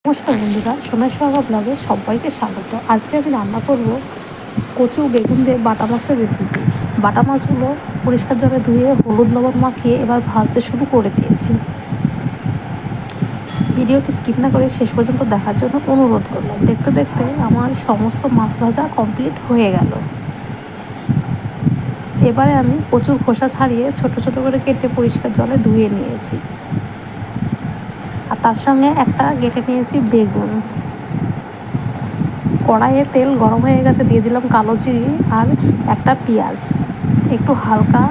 নমস্কার বন্ধুরা, সোনার সোহাগা ব্লগে সবাইকে স্বাগত। আজকে আমি রান্না করব কচু বেগুন দিয়ে বাটা মাছের রেসিপি। বাটা মাছগুলো পরিষ্কার জলে ধুয়ে হলুদ লবণ মাখিয়ে এবার ভাজতে শুরু করে দিয়েছি। ভিডিওটি স্কিপ না করে শেষ পর্যন্ত দেখার জন্য অনুরোধ করলাম। দেখতে দেখতে আমার সমস্ত মাছ ভাজা কমপ্লিট হয়ে গেল। এবারে আমি কচুর খোসা ছাড়িয়ে ছোট ছোট করে কেটে পরিষ্কার জলে ধুয়ে নিয়েছি, আর তার সঙ্গে একটা কেটে নিয়েছি বেগুন। কড়াইয়ে তেল গরম হয়ে গেছে, দিয়ে দিলাম কালো জিরে আর একটা পেঁয়াজ। একটু হালকা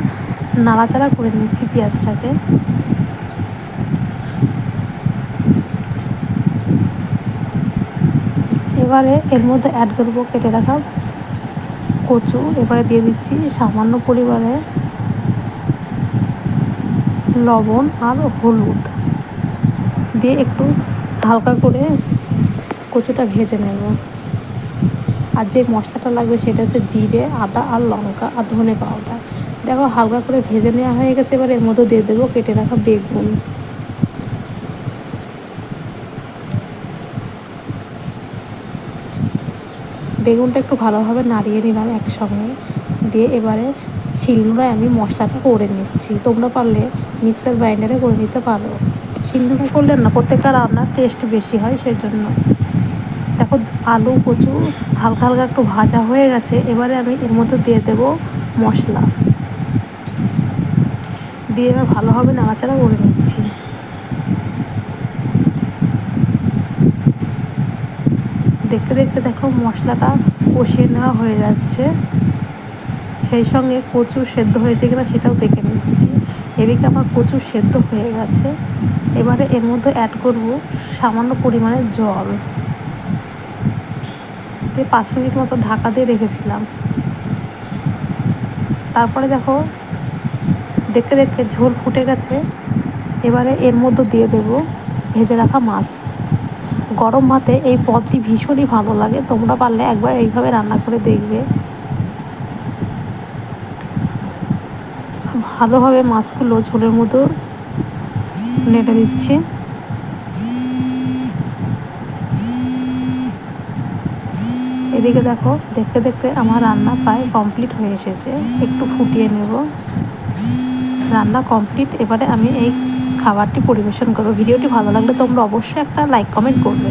নাড়াচাড়া করে নিচ্ছি পেঁয়াজটাকে। এবারে এর মধ্যে অ্যাড করবো কেটে রাখা কচু। এবারে দিয়ে দিচ্ছি সামান্য পরিমাণে লবণ আর হলুদ দিয়ে একটু হালকা করে কচুটা ভেজে নেব। আর যে মশলাটা লাগবে সেটা হচ্ছে জিরে, আদা আর লঙ্কা আর ধনে পাউডার। দেখো হালকা করে ভেজে নেওয়া হয়ে গেছে। এবার এর মধ্যে দিয়ে দেবো কেটে রাখা বেগুন। বেগুনটা একটু ভালোভাবে নাড়িয়ে নিলাম একসঙ্গে দিয়ে। এবারে শিলনোড়ায় আমি মশলাটা করে নিচ্ছি। তোমরা পারলে মিক্সার গ্রাইন্ডারে করে নিতে পারো। শিলনোড়ায় করলে না প্রত্যেকটা রান্নার টেস্ট বেশি হয়, সেজন্য। দেখো আলু কচু হালকা হালকা একটু ভাজা হয়ে গেছে। এবারে আমি এর মধ্যে দিয়ে দেবো মশলা দিয়ে এবার ভালোভাবে নাড়াচাড়া করে নিচ্ছি। দেখতে দেখতে দেখো মশলাটা কষিয়ে নেওয়া হয়ে যাচ্ছে। সেই সঙ্গে কচু সেদ্ধ হয়েছে কিনা সেটাও দেখে নিচ্ছি। এদিকে আমার কচু সেদ্ধ হয়ে গেছে। এবারে এর মধ্যে অ্যাড করব সামান্য পরিমাণে জল দিয়ে 5 মিনিট মতো ঢাকা দিয়ে রেখেছিলাম। তারপরে দেখো দেখতে দেখতে ঝোল ফুটে গেছে। এবারে এর মধ্যে দিয়ে দেব ভেজে রাখা মাছ। গরম ভাতে এই পদটি ভীষণই ভালো লাগে। তোমরা পারলে একবার এইভাবে রান্না করে দেখবে। ভালোভাবে মাছগুলো ঝোলের মধ্যে নেড়ে দিচ্ছি। এদিকে দেখো দেখতে দেখতে আমার রান্না প্রায় কমপ্লিট হয়ে এসেছে। একটু ফুটিয়ে নেব। রান্না কমপ্লিট। এবারে আমি এই খাবারটি পরিবেশন করব। ভিডিওটি ভালো লাগলে তোমরা অবশ্যই একটা লাইক কমেন্ট করবে।